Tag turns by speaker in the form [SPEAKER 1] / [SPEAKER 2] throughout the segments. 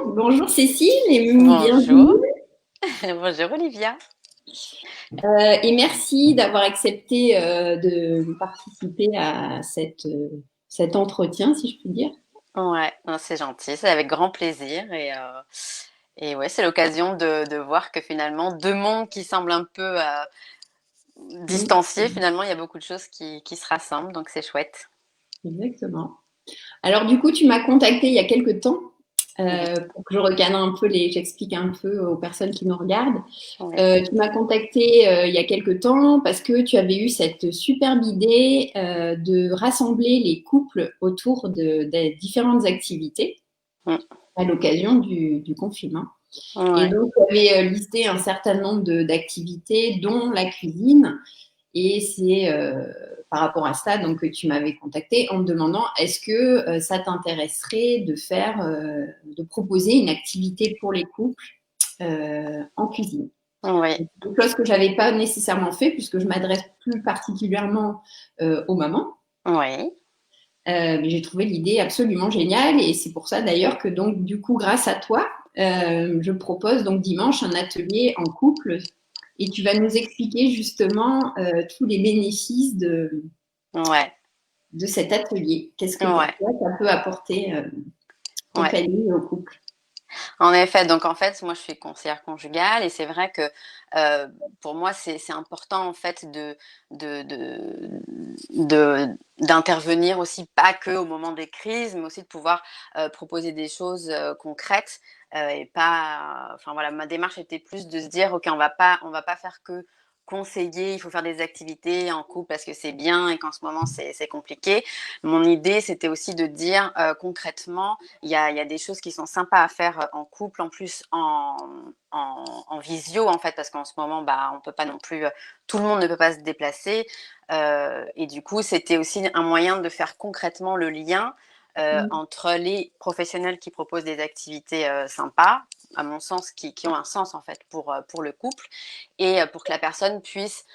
[SPEAKER 1] Bonjour Cécile et bienvenue.
[SPEAKER 2] Bonjour, bonjour Olivia.
[SPEAKER 1] Et merci d'avoir accepté de participer à cet entretien, si je puis dire.
[SPEAKER 2] Ouais, non, c'est gentil, c'est avec grand plaisir et ouais, c'est l'occasion de voir que finalement deux mondes qui semblent un peu
[SPEAKER 1] Oui,
[SPEAKER 2] distanciés, finalement il y a beaucoup de choses qui se rassemblent, donc c'est chouette.
[SPEAKER 1] exactement. Alors du coup, tu m'as contacté il y a quelque temps
[SPEAKER 2] Oui,
[SPEAKER 1] pour que je recadre un peu j'explique un peu aux personnes qui nous regardent.
[SPEAKER 2] oui,
[SPEAKER 1] Tu m'as contacté il y a quelque temps parce que tu avais eu cette superbe idée de rassembler les couples autour des différentes activités
[SPEAKER 2] mm,
[SPEAKER 1] à l'occasion du confinement. Et
[SPEAKER 2] ouais,
[SPEAKER 1] donc, tu avais listé un certain nombre d'activités, dont la cuisine. Et c'est par rapport à ça donc, que tu m'avais contacté en me demandant est-ce que ça t'intéresserait de proposer une activité pour les couples en cuisine.
[SPEAKER 2] oui,
[SPEAKER 1] C'est quelque chose que je n'avais pas nécessairement fait puisque je m'adresse plus particulièrement aux mamans.
[SPEAKER 2] oui.
[SPEAKER 1] Mais j'ai trouvé l'idée absolument géniale et c'est pour ça d'ailleurs que donc du coup grâce à toi, je propose donc dimanche un atelier en couple et tu vas nous expliquer justement tous les bénéfices
[SPEAKER 2] Ouais,
[SPEAKER 1] de cet atelier. Qu'est-ce que pour
[SPEAKER 2] ouais,
[SPEAKER 1] toi ça peut apporter aux
[SPEAKER 2] ouais.
[SPEAKER 1] familles et aux couples?
[SPEAKER 2] En effet, donc en fait, moi je suis conseillère conjugale et c'est vrai que euh, pour moi c'est important en fait de, de, d'intervenir aussi pas que au moment des crises, mais aussi de pouvoir proposer des choses concrètes et pas. Enfin voilà, ma démarche était plus de se dire ok on va pas faire que conseiller, il faut faire des activités en couple parce que c'est bien et qu'en ce moment c'est compliqué. Mon idée c'était aussi de dire concrètement il y a des choses qui sont sympas à faire en couple, en plus en visio, en fait, parce qu'en ce moment, bah, on peut pas non plus, tout le monde ne peut pas se déplacer. Et du coup, c'était aussi un moyen de faire concrètement le lien
[SPEAKER 1] Mmh.
[SPEAKER 2] entre les professionnels qui proposent des activités sympas, à mon sens, qui ont un sens, en fait, pour le couple, et pour que la personne puisse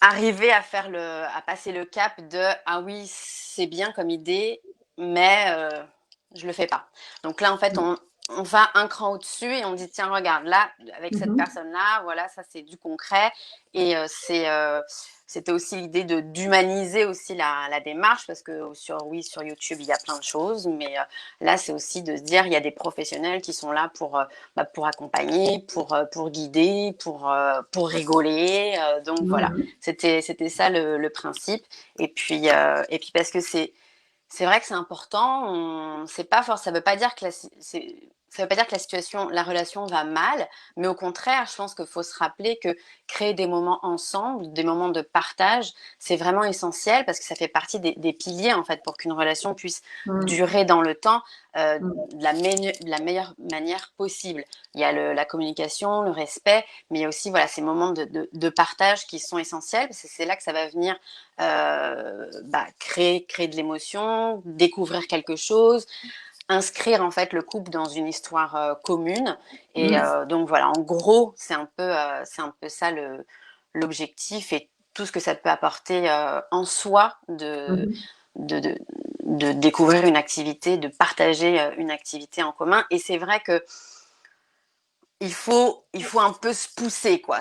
[SPEAKER 2] arriver à passer le cap de ah oui, c'est bien comme idée, mais je le fais pas. Donc là, en fait, on va un cran au-dessus et on dit tiens, regarde, là, avec cette
[SPEAKER 1] Mmh.
[SPEAKER 2] personne-là, voilà, ça c'est du concret. Et c'était aussi l'idée d'humaniser aussi la démarche parce que oui, sur YouTube, il y a plein de choses, mais là, c'est aussi de se dire il y a des professionnels qui sont là pour accompagner, pour guider, pour rigoler. Donc voilà,
[SPEAKER 1] Mmh.
[SPEAKER 2] c'était ça le principe. Et puis parce que c'est vrai que c'est important. C'est pas ça veut pas dire que ça veut pas dire que la situation, la relation va mal, mais au contraire, je pense qu'il faut se rappeler que créer des moments ensemble, des moments de partage, c'est vraiment essentiel parce que ça fait partie des piliers en fait pour qu'une relation puisse
[SPEAKER 1] Mmh.
[SPEAKER 2] durer dans le temps
[SPEAKER 1] Mmh.
[SPEAKER 2] de la meilleure manière possible. Il y a la communication, le respect, mais il y a aussi voilà ces moments de partage qui sont essentiels parce que c'est là que ça va venir créer de l'émotion, découvrir quelque chose, inscrire en fait le couple dans une histoire commune. Et
[SPEAKER 1] Mmh.
[SPEAKER 2] donc voilà, en gros, c'est un peu ça l'objectif et tout ce que ça peut apporter en soi
[SPEAKER 1] Mmh.
[SPEAKER 2] de, de, de découvrir une activité, de partager une activité en commun. Et c'est vrai que il faut un peu se pousser, quoi.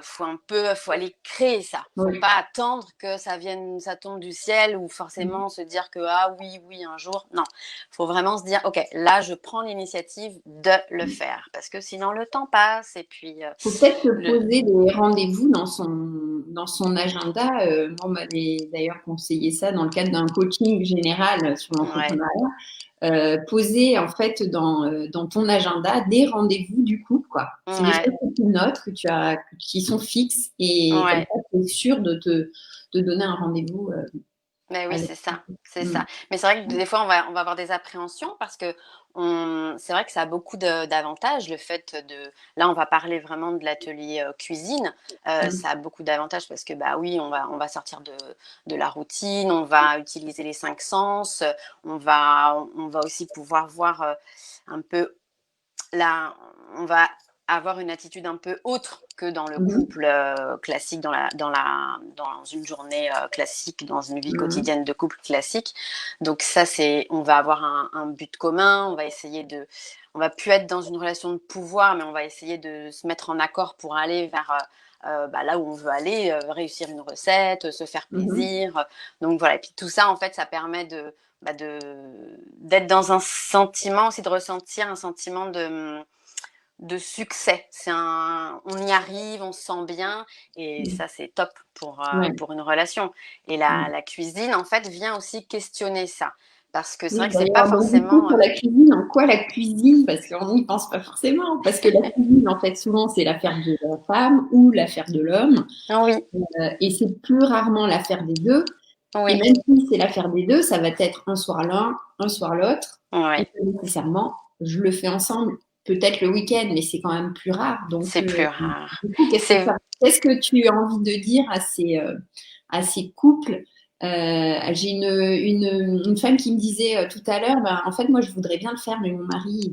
[SPEAKER 2] Faut aller créer ça. Faut
[SPEAKER 1] Oui.
[SPEAKER 2] pas attendre que ça vienne, ça tombe du ciel ou forcément se dire que ah oui, oui, un jour. Non, faut vraiment se dire, ok, là, je prends l'initiative de le faire parce que sinon le temps passe et puis
[SPEAKER 1] Faut peut-être se
[SPEAKER 2] le,
[SPEAKER 1] poser des rendez-vous dans son agenda. Moi, on m'avait d'ailleurs conseillé ça dans le cadre d'un coaching général sur
[SPEAKER 2] ouais,
[SPEAKER 1] l'entrepreneuriat. Poser en fait dans ton agenda des rendez-vous du couple, quoi. C'est des
[SPEAKER 2] ouais,
[SPEAKER 1] choses que tu notes, qui sont fixes et comme
[SPEAKER 2] ouais.
[SPEAKER 1] ça, tu es sûr de donner un rendez-vous
[SPEAKER 2] Mais oui,
[SPEAKER 1] avec.
[SPEAKER 2] c'est ça, c'est
[SPEAKER 1] Mm.
[SPEAKER 2] ça. Mais c'est vrai que des fois, on va avoir des appréhensions parce que c'est vrai que ça a beaucoup d'avantages. Le fait de, là, on va parler vraiment de l'atelier cuisine.
[SPEAKER 1] Mm.
[SPEAKER 2] Ça a beaucoup d'avantages parce que, bah oui, on va sortir de la routine, on va utiliser les cinq sens, on va aussi pouvoir voir un peu là, on va avoir une attitude un peu autre que dans le
[SPEAKER 1] Mhm.
[SPEAKER 2] couple classique, dans une journée classique, dans une vie
[SPEAKER 1] Mhm.
[SPEAKER 2] quotidienne de couple classique. Donc ça, on va avoir un but commun, on va plus être dans une relation de pouvoir, mais on va essayer de se mettre en accord pour aller vers là où on veut aller, réussir une recette, se faire
[SPEAKER 1] Mhm.
[SPEAKER 2] plaisir. Donc voilà, et puis tout ça, en fait, ça permet d'être dans un sentiment, aussi de ressentir un sentiment de succès. On y arrive, on se sent bien, et ça, c'est top
[SPEAKER 1] Ouais.
[SPEAKER 2] pour une relation. Et
[SPEAKER 1] Ouais.
[SPEAKER 2] la cuisine, en fait, vient aussi questionner ça. Parce que c'est vrai
[SPEAKER 1] Oui,
[SPEAKER 2] que c'est pas
[SPEAKER 1] d'ailleurs, donc du coup,
[SPEAKER 2] forcément.
[SPEAKER 1] pour la cuisine, en quoi la cuisine, parce qu'on n'y pense pas forcément, parce que la cuisine, en fait, souvent, c'est l'affaire de la femme ou l'affaire de l'homme,
[SPEAKER 2] Oui,
[SPEAKER 1] et c'est plus rarement l'affaire des deux. Et
[SPEAKER 2] oui,
[SPEAKER 1] même si c'est l'affaire des deux, ça va être un soir l'un, un soir l'autre, et
[SPEAKER 2] oui,
[SPEAKER 1] pas nécessairement, je le fais ensemble, peut-être le week-end, mais c'est quand même plus rare. Donc,
[SPEAKER 2] c'est plus rare.
[SPEAKER 1] du coup,
[SPEAKER 2] C'est
[SPEAKER 1] qu'est-ce que tu as envie de dire à ces couples? J'ai une femme qui me disait tout à l'heure, ben, en fait, moi, je voudrais bien le faire, mais mon mari,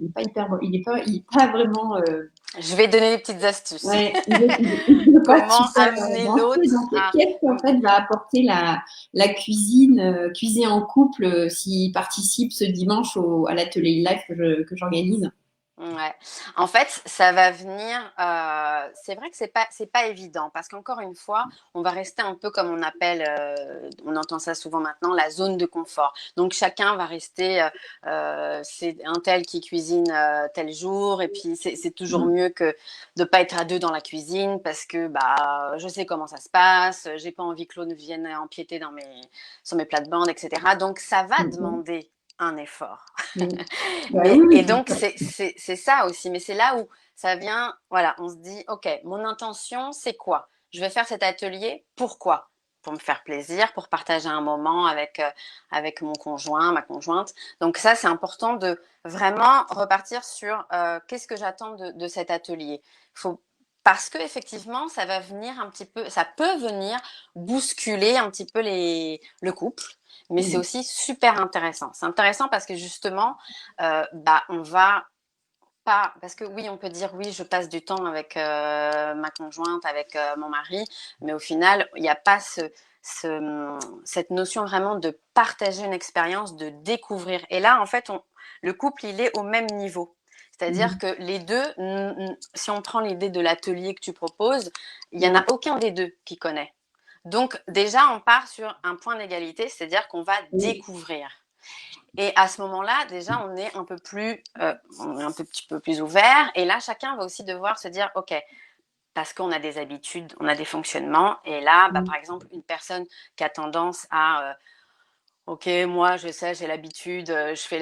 [SPEAKER 1] il est pas vraiment,
[SPEAKER 2] Je vais donner des petites astuces.
[SPEAKER 1] ouais, il est pas
[SPEAKER 2] Comment
[SPEAKER 1] super
[SPEAKER 2] amener
[SPEAKER 1] avancé. Donc,
[SPEAKER 2] l'autre à.
[SPEAKER 1] qu'est-ce qu'en fait va apporter la cuisine, cuisiner en couple, s'il participe ce dimanche à l'atelier live que j'organise?
[SPEAKER 2] Ouais. En fait, ça va venir. C'est vrai que c'est pas évident parce qu'encore une fois, on va rester un peu comme on appelle, on entend ça souvent maintenant, la zone de confort. Donc chacun va rester, c'est un tel qui cuisine tel jour, et puis c'est toujours mieux que de pas être à deux dans la cuisine parce que bah je sais comment ça se passe, j'ai pas envie que l'autre vienne empiéter sur mes plates-bandes, etc. Donc ça va
[SPEAKER 1] Mhm.
[SPEAKER 2] demander un effort.
[SPEAKER 1] Mhm. Bah oui,
[SPEAKER 2] Et
[SPEAKER 1] oui,
[SPEAKER 2] donc, c'est ça aussi. Mais c'est là où ça vient, voilà, on se dit, OK, mon intention, c'est quoi? Je vais faire cet atelier, pourquoi? Pour me faire plaisir, pour partager un moment avec mon conjoint, ma conjointe. Donc ça, c'est important de vraiment repartir sur qu'est-ce que j'attends de cet atelier. Faut, parce que effectivement, ça va venir un petit peu, ça peut venir bousculer un petit peu le couple, mais c'est
[SPEAKER 1] Mhm.
[SPEAKER 2] aussi super intéressant. C'est intéressant parce que justement, on va pas, parce que oui, on peut dire oui, je passe du temps avec ma conjointe, avec mon mari, mais au final, il n'y a pas cette notion vraiment de partager une expérience, de découvrir. Et là, en fait, le couple, il est au même niveau. C'est-à-dire
[SPEAKER 1] Mhm.
[SPEAKER 2] que les deux, si on prend l'idée de l'atelier que tu proposes, il n'y en
[SPEAKER 1] Ouais.
[SPEAKER 2] a aucun des deux qui connaît. Donc déjà, on part sur un point d'égalité, c'est-à-dire qu'on va
[SPEAKER 1] Oui.
[SPEAKER 2] découvrir. Et à ce moment-là, déjà, on est un petit peu plus ouvert. Et là, chacun va aussi devoir se dire, OK, parce qu'on a des habitudes, on a des fonctionnements. Et là,
[SPEAKER 1] Mhm.
[SPEAKER 2] par exemple, une personne qui a tendance à, OK, moi, je sais, j'ai l'habitude, je fais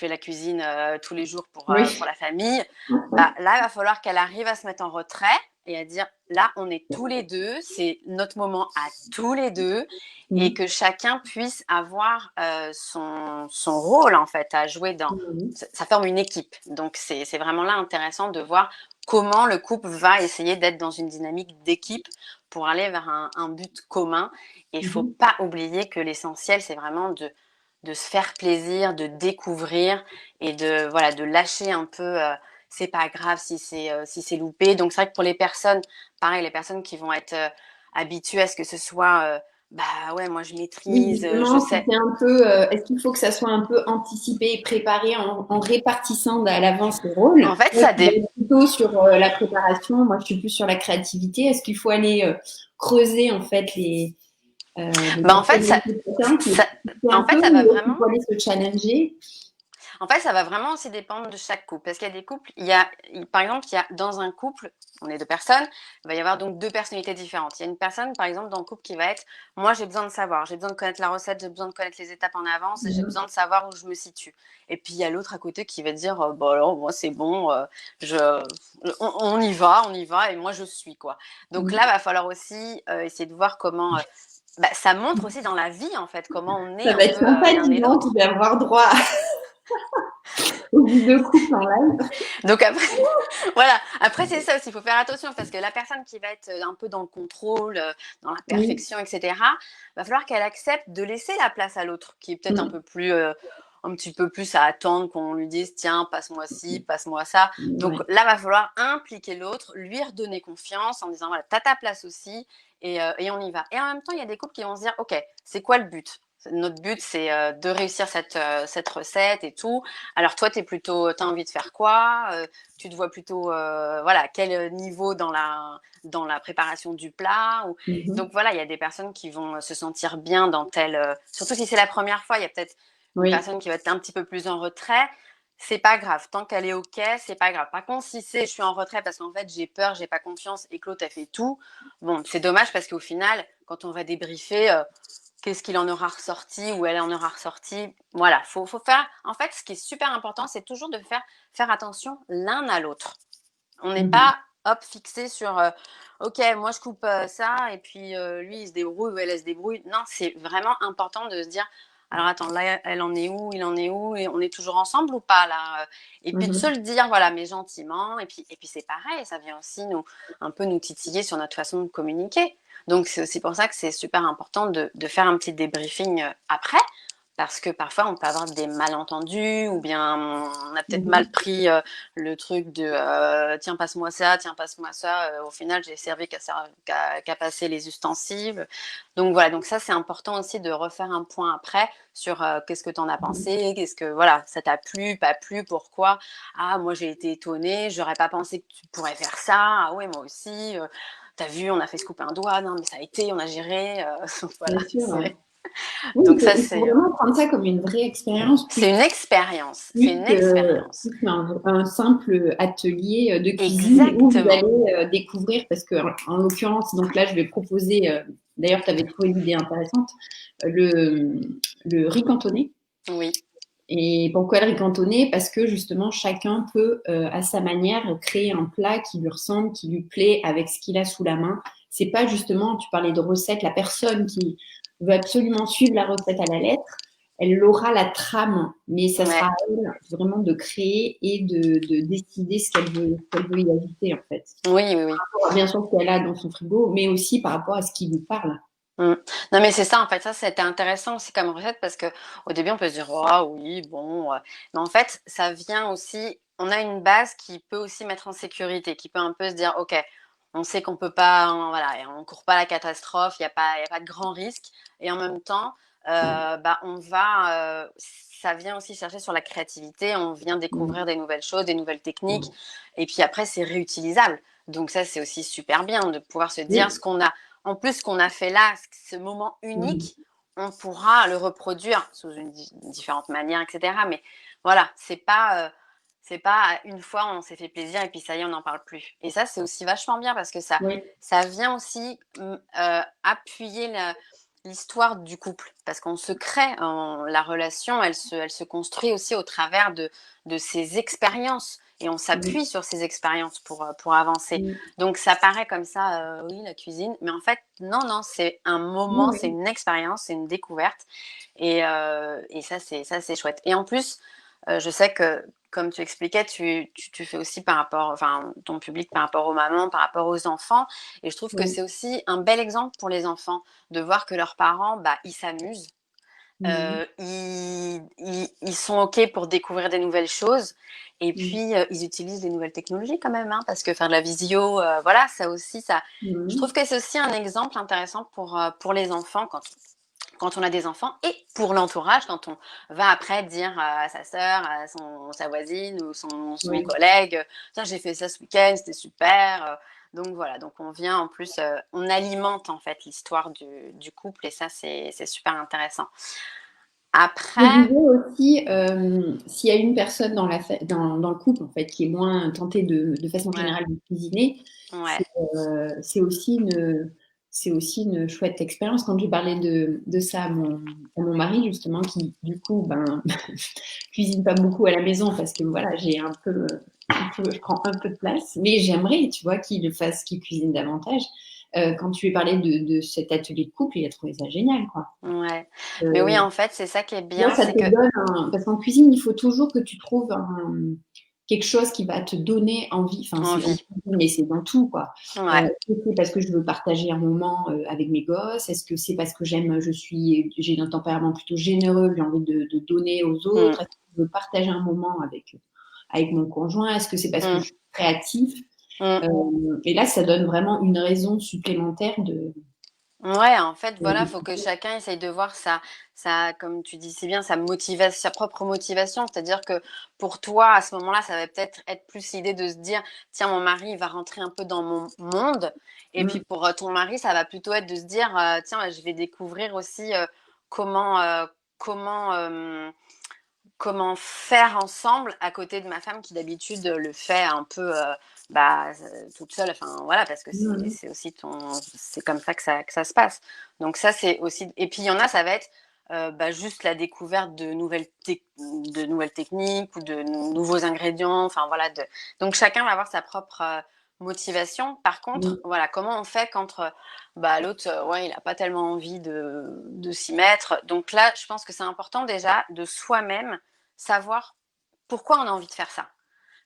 [SPEAKER 2] la cuisine tous les jours
[SPEAKER 1] Oui.
[SPEAKER 2] pour la famille. Là, il va falloir qu'elle arrive à se mettre en retrait et à dire, là, on est tous les deux, c'est notre moment à tous les deux, et
[SPEAKER 1] Mhm.
[SPEAKER 2] que chacun puisse avoir son rôle, en fait, à jouer dans.
[SPEAKER 1] Mhm.
[SPEAKER 2] Ça forme une équipe. Donc, c'est vraiment là intéressant de voir comment le couple va essayer d'être dans une dynamique d'équipe pour aller vers un but commun. Et il ne faut
[SPEAKER 1] Mhm.
[SPEAKER 2] pas oublier que l'essentiel, c'est vraiment de se faire plaisir, de découvrir et voilà, de lâcher un peu. C'est pas grave si c'est loupé. Donc c'est vrai que pour les personnes, pareil, les personnes qui vont être habituées à ce que ce soit, bah ouais, moi je
[SPEAKER 1] Oui,
[SPEAKER 2] maîtrise, je
[SPEAKER 1] justement, si
[SPEAKER 2] sais.
[SPEAKER 1] c'est un peu, est-ce qu'il faut que ça soit un peu anticipé et préparé en répartissant à l'avance les rôles?
[SPEAKER 2] En fait,
[SPEAKER 1] Toi,
[SPEAKER 2] ça
[SPEAKER 1] tu vas
[SPEAKER 2] dépend.
[SPEAKER 1] être plutôt sur la préparation, moi je suis plus sur la créativité. Est-ce qu'il faut aller creuser en fait les
[SPEAKER 2] Bah en fait,
[SPEAKER 1] personnalités de chacun,
[SPEAKER 2] ça,
[SPEAKER 1] c'est un
[SPEAKER 2] en
[SPEAKER 1] peu,
[SPEAKER 2] fait, ça va
[SPEAKER 1] ou est-ce qu'il
[SPEAKER 2] vraiment.
[SPEAKER 1] faut aller se challenger?
[SPEAKER 2] En fait, ça va vraiment aussi dépendre de chaque couple. Parce qu'il y a des couples, par exemple, dans un couple, on est deux personnes, il va y avoir donc deux personnalités différentes. Il y a une personne, par exemple, dans le couple qui va être, moi j'ai besoin de savoir, j'ai besoin de connaître la recette, j'ai besoin de connaître les étapes en avance, et j'ai
[SPEAKER 1] Mhm.
[SPEAKER 2] besoin de savoir où je me situe. Et puis il y a l'autre à côté qui va dire, bah alors moi c'est bon, je, on y va, et moi je suis quoi. Donc là,
[SPEAKER 1] Mhm.
[SPEAKER 2] il va falloir aussi essayer de voir comment. Ça montre aussi dans la vie en fait comment on est
[SPEAKER 1] Ça va
[SPEAKER 2] un
[SPEAKER 1] être
[SPEAKER 2] peu
[SPEAKER 1] sympa,
[SPEAKER 2] l'un
[SPEAKER 1] dis
[SPEAKER 2] et
[SPEAKER 1] donc, tu
[SPEAKER 2] l'autre.
[SPEAKER 1] vas avoir droit aux vidéos couples en live.
[SPEAKER 2] Donc après, voilà. Après c'est ça aussi, il faut faire attention parce que la personne qui va être un peu dans le contrôle, dans la
[SPEAKER 1] Oui.
[SPEAKER 2] perfection, etc., va falloir qu'elle accepte de laisser la place à l'autre, qui est peut-être un
[SPEAKER 1] Mhm.
[SPEAKER 2] peu plus un petit peu plus à attendre qu'on lui dise tiens, passe-moi ci, passe-moi ça. Donc
[SPEAKER 1] Ouais.
[SPEAKER 2] là, va falloir impliquer l'autre, lui redonner confiance en disant voilà, t'as ta place aussi et on y va. Et en même temps, il y a des couples qui vont se dire ok, c'est quoi le but? Notre but, c'est de réussir cette recette et tout. Alors toi, t'as envie de faire quoi? Tu te vois plutôt, voilà, quel niveau dans la préparation du plat ou...
[SPEAKER 1] Mhm.
[SPEAKER 2] Donc voilà, il y a des personnes qui vont se sentir bien dans surtout si c'est la première fois, il y a peut-être une
[SPEAKER 1] Oui.
[SPEAKER 2] personne qui va être un petit peu plus en retrait. C'est pas grave, tant qu'elle est ok, c'est pas grave. Par contre, si c'est je suis en retrait parce qu'en fait j'ai peur, j'ai pas confiance et que l'autre a fait tout, bon, c'est dommage parce qu'au final, quand on va débriefer, qu'est-ce qu'il en aura ressorti ou elle en aura ressorti. Voilà, faut faire. En fait, ce qui est super important, c'est toujours de faire attention l'un à l'autre. On n'est
[SPEAKER 1] Mhm.
[SPEAKER 2] pas hop fixé sur ok, moi je coupe ça et puis lui il se débrouille ou elle se débrouille. Non, c'est vraiment important de se dire alors attends, là elle en est où, il en est où et on est toujours ensemble ou pas là. Et puis de se
[SPEAKER 1] Mhm.
[SPEAKER 2] le dire voilà, mais gentiment et puis c'est pareil, ça vient aussi un peu nous titiller sur notre façon de communiquer. Donc c'est aussi pour ça que c'est super important de faire un petit débriefing après parce que parfois on peut avoir des malentendus ou bien on a peut-être mal
[SPEAKER 1] Mhm.
[SPEAKER 2] pris le truc de tiens passe-moi ça, au final j'ai servi qu'à passer les ustensiles. Donc voilà, donc ça c'est important aussi de refaire un point après sur qu'est-ce que tu en as pensé, qu'est-ce que voilà, ça t'a plu, pas plu, pourquoi? Ah moi j'ai été étonnée, j'aurais pas pensé que tu pourrais faire ça. Ah ouais, moi aussi. T'as vu, on a fait se couper un doigt, non mais ça a été, on a géré. Voilà,
[SPEAKER 1] Bien sûr. Ouais. Oui,
[SPEAKER 2] donc ça
[SPEAKER 1] il faut
[SPEAKER 2] c'est
[SPEAKER 1] vraiment prendre ça comme une vraie expérience
[SPEAKER 2] c'est une expérience. C'est
[SPEAKER 1] plus
[SPEAKER 2] une expérience.
[SPEAKER 1] qu'un simple atelier de cuisine où vous
[SPEAKER 2] Exactement.
[SPEAKER 1] allez découvrir, parce que en l'occurrence, donc là, je vais proposer, d'ailleurs, tu avais trouvé l'idée intéressante, le, le riz cantonné.
[SPEAKER 2] Oui.
[SPEAKER 1] Et pourquoi le riz cantonné? Parce que justement, chacun peut, à sa manière, créer un plat qui lui ressemble, qui lui plaît, avec ce qu'il a sous la main. C'est pas justement, tu parlais de recette, la personne qui veut absolument suivre la recette à la lettre, elle aura la trame, mais ça sera
[SPEAKER 2] Ouais.
[SPEAKER 1] à elle vraiment de créer et de décider ce qu'elle veut y ajouter, en fait.
[SPEAKER 2] Oui, oui, oui.
[SPEAKER 1] Bien sûr, ce qu'elle a dans son frigo, mais aussi par rapport à ce qui lui parle.
[SPEAKER 2] Mm. Non, mais c'est ça, en fait, ça, c'était intéressant aussi comme recette parce que au début, on peut se dire, oh oui, bon. Mais en fait, ça vient aussi, on a une base qui peut aussi mettre en sécurité, qui peut un peu se dire, ok, on sait qu'on peut pas, voilà, et on court pas la catastrophe, il y a pas de grand risque. Et en même temps, bah, ça vient aussi chercher sur la créativité, on vient découvrir des nouvelles choses, des nouvelles techniques. Et puis après, c'est réutilisable. Donc ça, c'est aussi super bien de pouvoir se dire
[SPEAKER 1] Oui.
[SPEAKER 2] ce qu'on a en plus qu'on a fait là, ce moment
[SPEAKER 1] Mhm.
[SPEAKER 2] unique, on pourra le reproduire sous différentes manières, etc. Mais voilà, c'est pas une fois on s'est fait plaisir et puis ça y est, on n'en parle plus. Et ça, c'est aussi vachement bien parce que
[SPEAKER 1] Oui.
[SPEAKER 2] ça vient aussi appuyer l'histoire du couple. Parce qu'on se crée, la relation, elle se construit aussi au travers de ces expériences. Et on
[SPEAKER 1] Oui.
[SPEAKER 2] s'appuie sur ces expériences pour avancer.
[SPEAKER 1] Oui.
[SPEAKER 2] Donc ça paraît comme ça, oui, la cuisine, mais en fait, non, non, c'est un moment, c'est
[SPEAKER 1] Oui.
[SPEAKER 2] une expérience, c'est une découverte, et ça c'est chouette. Et en plus, je sais que comme tu expliquais, tu fais aussi par rapport, enfin, ton public par rapport aux mamans, par rapport aux enfants, et je trouve que
[SPEAKER 1] Oui.
[SPEAKER 2] c'est aussi un bel exemple pour les enfants de voir que leurs parents, bah, ils s'amusent.
[SPEAKER 1] Mhm.
[SPEAKER 2] Ils sont OK pour découvrir des nouvelles choses et
[SPEAKER 1] Mhm.
[SPEAKER 2] puis ils utilisent les nouvelles technologies quand même, hein, parce que faire de la visio, voilà, ça aussi, je trouve
[SPEAKER 1] Mhm.
[SPEAKER 2] que c'est aussi un exemple intéressant pour les enfants quand on a des enfants et pour l'entourage quand on va après dire à sa sœur, à sa voisine ou son
[SPEAKER 1] Oui.
[SPEAKER 2] collègue, tiens, j'ai fait ça ce week-end, c'était super. Donc voilà, donc on vient en plus, on alimente en fait l'histoire du couple et ça c'est super intéressant.
[SPEAKER 1] Je
[SPEAKER 2] Après,
[SPEAKER 1] disais aussi, s'il y a une personne dans le couple en fait qui est moins tentée de façon
[SPEAKER 2] ouais,
[SPEAKER 1] générale de cuisiner, c'est
[SPEAKER 2] ouais,
[SPEAKER 1] c'est aussi c'est aussi une chouette expérience. Quand j'ai parlé de ça à mon mari justement, qui du coup ben cuisine pas beaucoup à la maison parce que voilà j'ai je prends un peu de place, mais j'aimerais tu vois qu'il le fasse, qu'il cuisine davantage. Quand tu lui parlais de cet atelier de couple, il a trouvé ça génial quoi.
[SPEAKER 2] ouais. Mais oui,
[SPEAKER 1] Euh,
[SPEAKER 2] en fait, c'est ça qui est
[SPEAKER 1] Là,
[SPEAKER 2] bien,
[SPEAKER 1] ça
[SPEAKER 2] c'est
[SPEAKER 1] te
[SPEAKER 2] que
[SPEAKER 1] donne parce qu'en cuisine, il faut toujours que tu trouves quelque chose qui va te donner envie, enfin,
[SPEAKER 2] Envie.
[SPEAKER 1] mais c'est dans tout, quoi.
[SPEAKER 2] Ouais.
[SPEAKER 1] Est-ce que c'est parce que je veux partager un moment avec mes gosses? Est-ce que c'est parce que j'ai un tempérament plutôt généreux, j'ai envie de donner aux
[SPEAKER 2] Mm.
[SPEAKER 1] autres? Est-ce que je veux partager un moment avec mon conjoint? Est-ce que c'est parce que
[SPEAKER 2] Mm.
[SPEAKER 1] je suis créatif?
[SPEAKER 2] Mm.
[SPEAKER 1] Et là, ça donne vraiment une raison supplémentaire de.
[SPEAKER 2] Ouais, en fait, voilà, faut que chacun essaye de voir comme tu dis si bien, sa propre motivation. C'est-à-dire que pour toi, à ce moment-là, ça va peut-être être plus l'idée de se dire, tiens, mon mari, il va rentrer un peu dans mon monde. Et puis
[SPEAKER 1] Mm,
[SPEAKER 2] pour ton mari, ça va plutôt être de se dire, tiens, je vais découvrir aussi comment, comment, comment faire ensemble à côté de ma femme qui d'habitude le fait un peu toute seule, enfin voilà, parce que
[SPEAKER 1] mm,
[SPEAKER 2] c'est aussi c'est comme ça que ça se passe. Donc ça c'est aussi, et puis il y en a, ça va être juste la découverte de nouvelles techniques ou de nouveaux ingrédients, enfin voilà. Donc chacun va avoir sa propre motivation. Par contre,
[SPEAKER 1] mm.
[SPEAKER 2] voilà, comment on fait quand l'autre, ouais, il a pas tellement envie de s'y mettre. Donc là, je pense que c'est important déjà de soi-même savoir pourquoi on a envie de faire ça.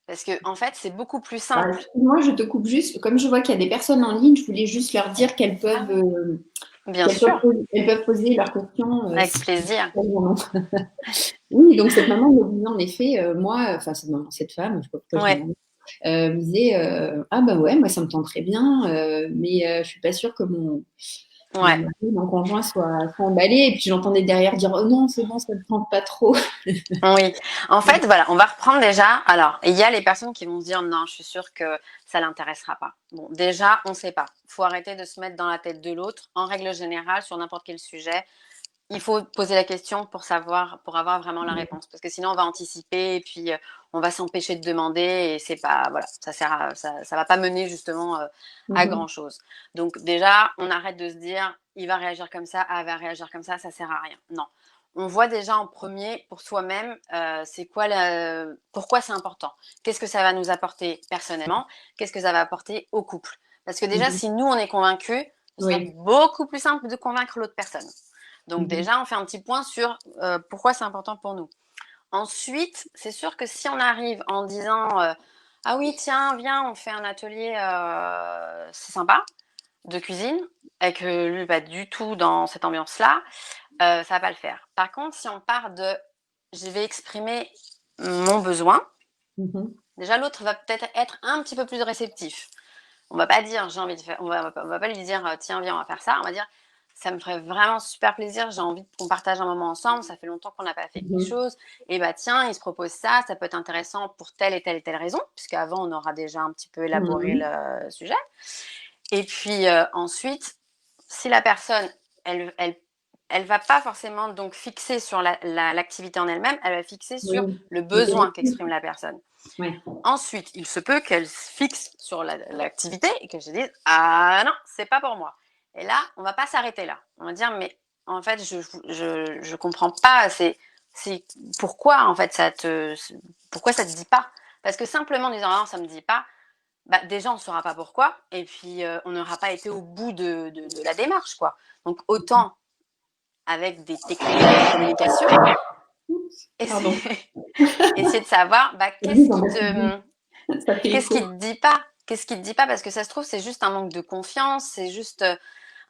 [SPEAKER 2] Parce que, en fait, c'est beaucoup plus simple.
[SPEAKER 1] Moi, je te coupe juste. Comme je vois qu'il y a des personnes en ligne, je voulais juste leur dire qu'elles
[SPEAKER 2] Ah
[SPEAKER 1] peuvent,
[SPEAKER 2] oui, bien sûr,
[SPEAKER 1] elles peuvent poser leurs questions.
[SPEAKER 2] avec plaisir.
[SPEAKER 1] Oui, donc cette maman me disait en effet, moi, enfin cette femme, je sais pas pourquoi je dis
[SPEAKER 2] Ouais,
[SPEAKER 1] maman, me disait ah bah ouais, moi ça me tente très bien, mais je suis pas sûre que mon
[SPEAKER 2] ouais.
[SPEAKER 1] mari, mon conjoint soit emballé. Et puis j'entendais derrière dire oh non, c'est bon, ça ne tente pas trop.
[SPEAKER 2] Oui, en fait, voilà, on va reprendre déjà. Alors, il y a les personnes qui vont se dire non, je suis sûre que ça l'intéressera pas. Bon, déjà, on ne sait pas. Il faut arrêter de se mettre dans la tête de l'autre. En règle générale, sur n'importe quel sujet, il faut poser la question pour savoir, pour avoir vraiment la réponse. Parce que sinon, on va anticiper et puis on va s'empêcher de demander et c'est pas, voilà, ça va pas mener justement à
[SPEAKER 1] Mhm.
[SPEAKER 2] grand chose. Donc déjà, on arrête de se dire, il va réagir comme ça, elle va réagir comme ça sert à rien. Non. On voit déjà en premier pour soi-même, pourquoi c'est important. Qu'est-ce que ça va nous apporter personnellement? Qu'est-ce que ça va apporter au couple? Parce que déjà,
[SPEAKER 1] Mhm.
[SPEAKER 2] si nous, on est convaincus, ce sera
[SPEAKER 1] Oui.
[SPEAKER 2] beaucoup plus simple de convaincre l'autre personne. Donc
[SPEAKER 1] Mhm.
[SPEAKER 2] déjà, on fait un petit point sur pourquoi c'est important pour nous. Ensuite, c'est sûr que si on arrive en disant ah oui, tiens, viens, on fait un atelier, c'est sympa, de cuisine, et que lui, pas du tout dans cette ambiance-là, ça va pas le faire. Par contre, si on part de je vais exprimer mon besoin,
[SPEAKER 1] Mhm.
[SPEAKER 2] déjà l'autre va peut-être être un petit peu plus réceptif. On va pas dire j'ai envie de faire, on va pas lui dire tiens viens on va faire ça. On va dire ça me ferait vraiment super plaisir, j'ai envie qu'on partage un moment ensemble, ça fait longtemps qu'on n'a pas fait quelque
[SPEAKER 1] Mhm.
[SPEAKER 2] chose. Et bah tiens, il se propose ça, ça peut être intéressant pour telle et telle raison, puisqu'avant on aura déjà un petit peu élaboré
[SPEAKER 1] Mhm.
[SPEAKER 2] le sujet. Et puis ensuite, si la personne, elle va pas forcément donc fixer sur l'activité en elle-même, elle va fixer sur
[SPEAKER 1] Oui.
[SPEAKER 2] le
[SPEAKER 1] Le
[SPEAKER 2] besoin
[SPEAKER 1] bénéfice.
[SPEAKER 2] qu'exprime la personne.
[SPEAKER 1] Ouais.
[SPEAKER 2] Ensuite, il se peut qu'elle se fixe sur l'activité et que je dise ah non, c'est pas pour moi. Et là, on va pas s'arrêter là. On va dire mais en fait, je comprends pas. C'est pourquoi en fait pourquoi ça te dit pas? Parce que simplement en disant ah non, ça me dit pas, bah, déjà on ne saura pas pourquoi et puis on n'aura pas été au bout de la démarche quoi. Donc autant avec des techniques de communication,
[SPEAKER 1] Oups, pardon.
[SPEAKER 2] essayer, essayer de savoir
[SPEAKER 1] Oui, dans ma cuisine. Ça fait
[SPEAKER 2] qu'est-ce qui
[SPEAKER 1] écho.
[SPEAKER 2] te dit pas? Qu'est-ce qui te dit pas? Parce que ça se trouve, c'est juste un manque de confiance, c'est juste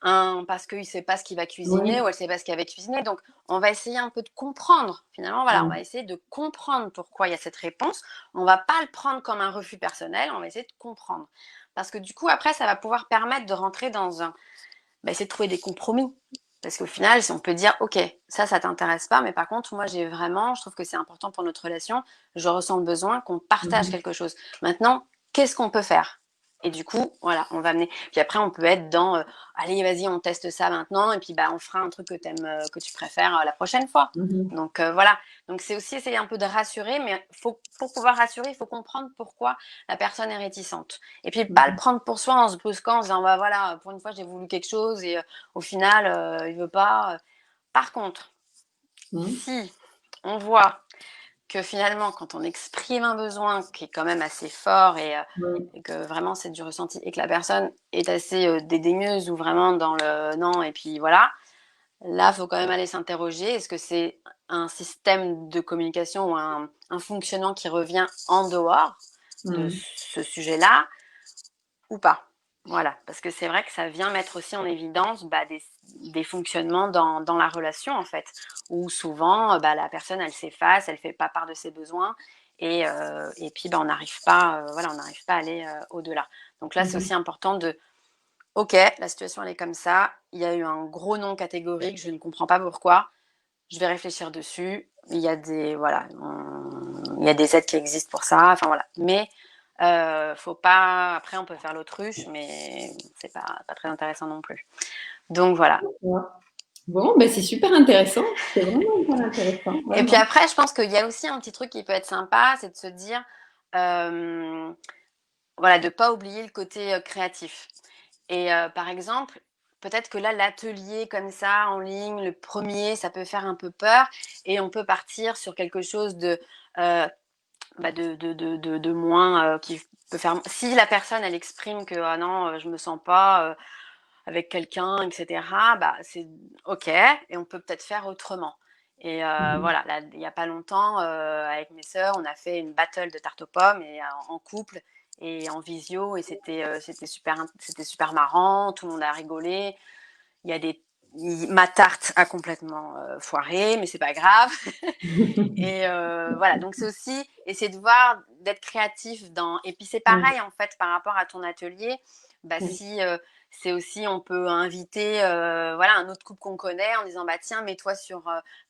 [SPEAKER 2] parce qu'il sait pas ce qu'il va cuisiner
[SPEAKER 1] Oui.
[SPEAKER 2] ou elle sait pas ce qu'elle va cuisiner. Donc, on va essayer un peu de comprendre. Finalement, voilà, on va
[SPEAKER 1] Mm.
[SPEAKER 2] essayer de comprendre pourquoi il y a cette réponse. On va pas le prendre comme un refus personnel, on va essayer de comprendre. Parce que du coup, après, ça va pouvoir permettre de rentrer dans essayer de trouver des compromis. Parce qu'au final, si on peut dire, OK, ça t'intéresse pas, mais par contre, moi, je trouve que c'est important pour notre relation, je ressens le besoin qu'on partage
[SPEAKER 1] Mhm.
[SPEAKER 2] quelque chose. Maintenant, qu'est-ce qu'on peut faire? Et du coup, voilà, on va amener. Puis après, on peut être dans, allez, vas-y, on teste ça maintenant, et puis on fera un truc que tu préfères la prochaine fois.
[SPEAKER 1] Mhm.
[SPEAKER 2] Donc voilà. Donc c'est aussi essayer un peu de rassurer, mais pour pouvoir rassurer, il faut comprendre pourquoi la personne est réticente. Et puis pas le
[SPEAKER 1] Mhm.
[SPEAKER 2] prendre pour soi en se brusquant, en se disant bah voilà, pour une fois j'ai voulu quelque chose et au final il veut pas. Par contre,
[SPEAKER 1] Mhm.
[SPEAKER 2] si on voit que finalement quand on exprime un besoin qui est quand même assez fort
[SPEAKER 1] Oui.
[SPEAKER 2] et que vraiment c'est du ressenti et que la personne est assez dédaigneuse ou vraiment dans le non et puis voilà, là il faut quand même aller s'interroger, est-ce que c'est un système de communication ou un fonctionnement qui revient en dehors de ce sujet-là ou pas. Voilà, parce que c'est vrai que ça vient mettre aussi en évidence des fonctionnements dans la relation, en fait, où souvent, la personne, elle s'efface, elle fait pas part de ses besoins, et puis, on n'arrive pas, voilà, on n'arrive pas à aller au-delà. Donc là, c'est aussi important de, ok, la situation, elle est comme ça, il y a eu un gros non catégorique, je ne comprends pas pourquoi, je vais réfléchir dessus, il y a voilà, il y a des aides qui existent pour ça, enfin voilà, mais faut pas. Après, on peut faire l'autruche, mais c'est pas très intéressant non plus. Donc voilà.
[SPEAKER 1] Bon, c'est super intéressant. C'est vraiment hyper intéressant.
[SPEAKER 2] Et puis après, je pense qu'il y a aussi un petit truc qui peut être sympa, c'est de se dire, voilà, de pas oublier le côté créatif. Et par exemple, peut-être que là, l'atelier comme ça, en ligne, le premier, ça peut faire un peu peur, et on peut partir sur quelque chose de moins qui peut faire. Si la personne elle exprime que ah non, je me sens pas avec quelqu'un, etc. C'est ok, et on peut peut-être faire autrement. Et voilà, là, il n'y a pas longtemps, avec mes sœurs, on a fait une battle de tarte aux pommes et en couple et en visio, et c'était super marrant, tout le monde a rigolé. Il y a ma tarte a complètement foiré, mais c'est pas grave. Et voilà, donc c'est aussi essayer de voir, d'être créatif et puis c'est pareil en fait par rapport à ton atelier, si c'est aussi, on peut inviter voilà, un autre couple qu'on connaît en disant tiens, mets-toi sur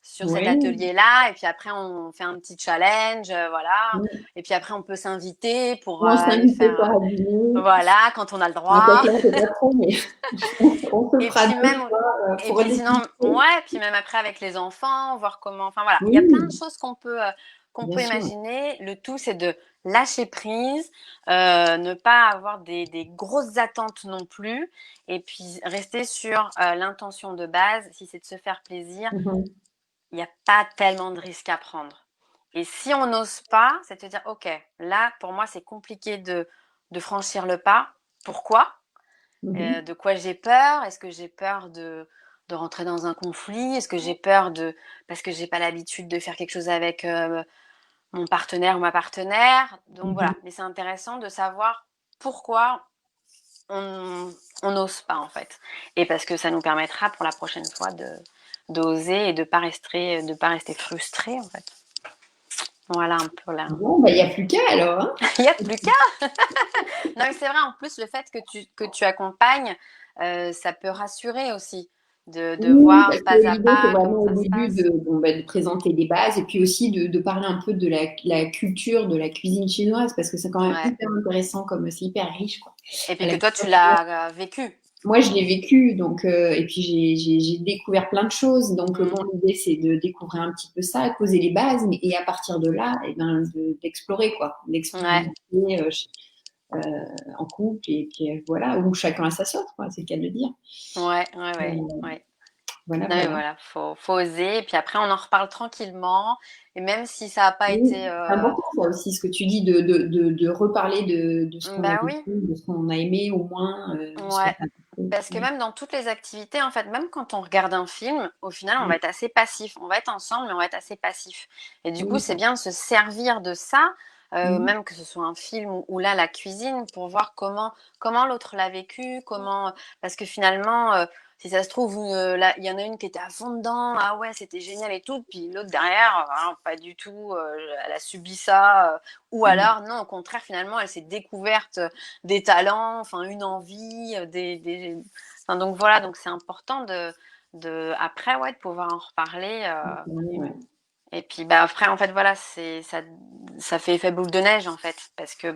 [SPEAKER 2] cet atelier-là, et puis après on fait un petit challenge, voilà, et puis après on peut s'inviter pour aller faire voilà, quand on a le droit.
[SPEAKER 1] Pas trop, mais on se
[SPEAKER 2] Et
[SPEAKER 1] fera
[SPEAKER 2] puis même, et puis sinon, ouais, puis même après avec les enfants, voir comment, enfin voilà, il y a plein de choses qu'on peut imaginer. Le tout, c'est de lâcher prise, ne pas avoir des grosses attentes non plus, et puis rester sur l'intention de base. Si c'est de se faire plaisir, il n'y a pas tellement de risques à prendre. Et si on n'ose pas, c'est de dire, ok, là, pour moi, c'est compliqué de franchir le pas. Pourquoi ? De quoi j'ai peur ? Est-ce que j'ai peur de rentrer dans un conflit ? Est-ce que j'ai peur parce que j'ai pas l'habitude de faire quelque chose avec mon partenaire ou ma partenaire ? Donc voilà, mais c'est intéressant de savoir pourquoi on n'ose pas en fait, et parce que ça nous permettra pour la prochaine fois d'oser et de pas rester frustré en fait. Voilà un peu là.
[SPEAKER 1] Bon, il n'y a plus qu'à alors.
[SPEAKER 2] Il n'y a plus qu'à. Non, mais c'est vrai, en plus, le fait que tu accompagnes, ça peut rassurer aussi, de voir pas à pas.
[SPEAKER 1] C'est vraiment au début de présenter des bases, et puis aussi de parler un peu de la culture de la cuisine chinoise, parce que c'est quand même hyper intéressant, comme c'est hyper riche, quoi.
[SPEAKER 2] Et puis que toi, tu l'as vécu.
[SPEAKER 1] Moi, je l'ai vécu, donc et puis j'ai découvert plein de choses. Donc bon, l'idée c'est de découvrir un petit peu ça, de poser les bases, et à partir de là, d'explorer quoi, d'explorer en couple, et puis voilà, où chacun a sa sauce, quoi. C'est le cas de le dire.
[SPEAKER 2] Ouais.
[SPEAKER 1] Voilà,
[SPEAKER 2] non, voilà, faut oser. Et puis après, on en reparle tranquillement. Et même si ça n'a pas été.
[SPEAKER 1] C'est important, ça aussi, ce que tu dis, de reparler de ce qu'on a vécu, de ce qu'on a aimé, au moins.
[SPEAKER 2] Parce que même dans toutes les activités, en fait, même quand on regarde un film, au final, on va être assez passif. On va être ensemble, mais on va être assez passif. Et du coup, c'est bien de se servir de ça, même que ce soit un film ou là, la cuisine, pour voir comment l'autre l'a vécu, parce que finalement, si ça se trouve, il y en a une qui était à fond dedans, ah ouais, c'était génial et tout, puis l'autre derrière, pas du tout, elle a subi ça, ou alors, non, au contraire, finalement, elle s'est découverte des talents, enfin, une envie, Enfin, donc voilà, donc c'est important après, de pouvoir en reparler. Et puis, après, en fait, voilà, ça fait effet boule de neige, en fait, parce que,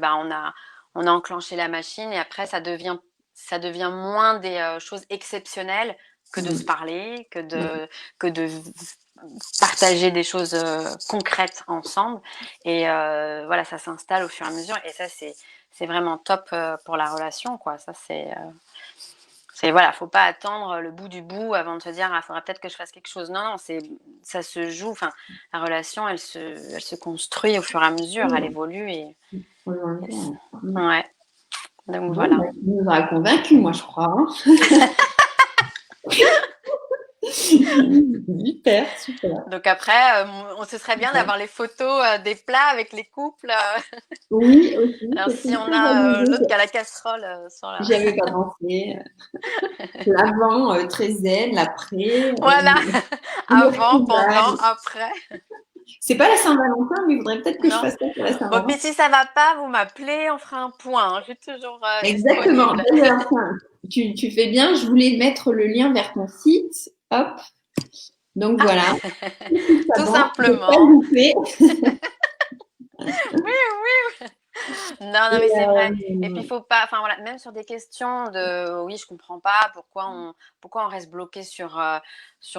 [SPEAKER 2] on a enclenché la machine, et après, ça devient moins des choses exceptionnelles que de se parler, que de partager des choses concrètes ensemble. Et voilà, ça s'installe au fur et à mesure. Et ça, c'est vraiment top pour la relation, quoi. Ça, voilà, faut pas attendre le bout du bout avant de se dire, faudra peut-être que je fasse quelque chose. Non, ça se joue. Enfin, la relation, elle se construit au fur et à mesure, elle évolue ouais. Donc voilà.
[SPEAKER 1] Tu nous auras convaincus, moi, je crois. Super, super.
[SPEAKER 2] Donc après, on se serait bien
[SPEAKER 1] Super.
[SPEAKER 2] d'avoir les photos des plats avec les couples.
[SPEAKER 1] Oui, aussi,
[SPEAKER 2] Alors
[SPEAKER 1] c'est
[SPEAKER 2] si
[SPEAKER 1] une
[SPEAKER 2] on
[SPEAKER 1] très bonne
[SPEAKER 2] a l'autre
[SPEAKER 1] idée.
[SPEAKER 2] qui a la casserole sur la...
[SPEAKER 1] J'y avais pas pensé. L'avant, très zen, l'après,
[SPEAKER 2] Voilà,
[SPEAKER 1] le
[SPEAKER 2] avant, pendant,
[SPEAKER 1] retrouvailles.
[SPEAKER 2] après.
[SPEAKER 1] C'est pas la Saint-Valentin, mais il faudrait peut-être que je
[SPEAKER 2] Non.
[SPEAKER 1] fasse ça pour la
[SPEAKER 2] Bon, puis
[SPEAKER 1] Saint-Valentin.
[SPEAKER 2] si ça va pas, vous m'appelez, on fera un point, hein. Je suis toujours
[SPEAKER 1] Exactement.
[SPEAKER 2] disponible.
[SPEAKER 1] D'ailleurs, tiens, tu fais bien. Je voulais mettre le lien vers ton site. Hop. Donc
[SPEAKER 2] Ah,
[SPEAKER 1] voilà. Ça
[SPEAKER 2] tout
[SPEAKER 1] bon, je vais pas le
[SPEAKER 2] simplement.
[SPEAKER 1] louper.
[SPEAKER 2] Oui, oui. Non, non, mais
[SPEAKER 1] Et,
[SPEAKER 2] c'est vrai. Et puis, il faut pas, enfin voilà, même sur des questions de, oui, je comprends pas pourquoi on reste bloqué sur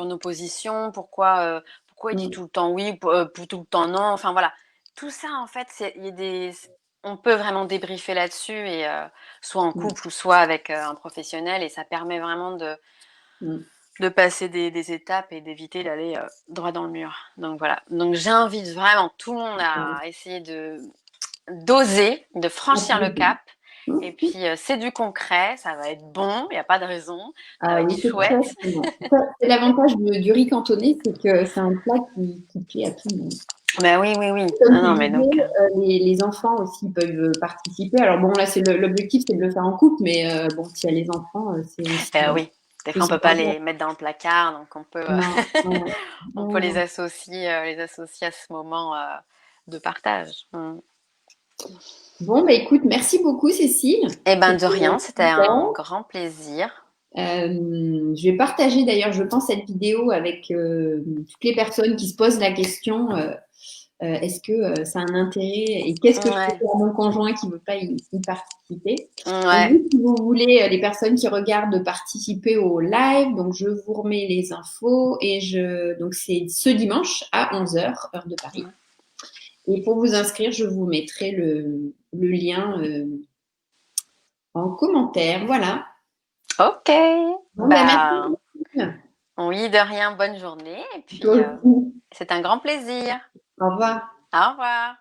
[SPEAKER 2] nos positions, pourquoi il dit
[SPEAKER 1] mm,
[SPEAKER 2] tout le temps oui, pour tout le temps non. Enfin voilà, tout ça en fait, on peut vraiment débriefer là-dessus et soit en
[SPEAKER 1] mm,
[SPEAKER 2] couple ou soit avec un professionnel et ça permet vraiment
[SPEAKER 1] mm,
[SPEAKER 2] de passer des étapes et d'éviter d'aller droit dans le mur. Donc voilà. Donc j'invite vraiment tout le monde à
[SPEAKER 1] mm.
[SPEAKER 2] essayer d'oser, de franchir le cap. Et puis, c'est du concret, ça va être bon, il n'y a pas de raison, ça va
[SPEAKER 1] Ah
[SPEAKER 2] être
[SPEAKER 1] oui, c'est très
[SPEAKER 2] chouette.
[SPEAKER 1] bon. Ça, c'est l'avantage du riz cantonné, c'est que c'est un plat qui plaît à tout le monde.
[SPEAKER 2] Ben oui, oui, oui.
[SPEAKER 1] Comme
[SPEAKER 2] Non,
[SPEAKER 1] tu
[SPEAKER 2] non, mais
[SPEAKER 1] disais,
[SPEAKER 2] donc,
[SPEAKER 1] les enfants aussi peuvent participer. Alors bon, là, c'est l'objectif, c'est de le faire en couple, mais bon, s'il y a les enfants,
[SPEAKER 2] oui, des
[SPEAKER 1] c'est
[SPEAKER 2] fois, on peut pas
[SPEAKER 1] super bien.
[SPEAKER 2] les mettre dans le placard, donc on peut,
[SPEAKER 1] Non, ouais,
[SPEAKER 2] on peut
[SPEAKER 1] non, non.
[SPEAKER 2] les associer à ce moment de partage. Mm.
[SPEAKER 1] Bon, bah écoute, merci beaucoup, Cécile.
[SPEAKER 2] Eh ben, de
[SPEAKER 1] C'était
[SPEAKER 2] rien, c'était
[SPEAKER 1] super.
[SPEAKER 2] un grand plaisir.
[SPEAKER 1] Je vais partager d'ailleurs, je pense, cette vidéo avec toutes les personnes qui se posent la question est-ce que ça a un intérêt et qu'est-ce que je peux
[SPEAKER 2] Ouais,
[SPEAKER 1] faire à mon conjoint qui ne veut pas y participer. Donc,
[SPEAKER 2] ouais.
[SPEAKER 1] vous, si vous voulez, les personnes qui regardent participer au live, donc je vous remets les infos et donc c'est ce dimanche à 11 h, heure de Paris. Et pour vous inscrire, je vous mettrai le lien en commentaire. Voilà.
[SPEAKER 2] Ok,
[SPEAKER 1] Bon, ben,
[SPEAKER 2] bah,
[SPEAKER 1] merci.
[SPEAKER 2] oui, de rien, bonne journée. Et
[SPEAKER 1] Toi
[SPEAKER 2] puis,
[SPEAKER 1] aussi.
[SPEAKER 2] c'est un grand plaisir.
[SPEAKER 1] Au revoir.
[SPEAKER 2] Au revoir.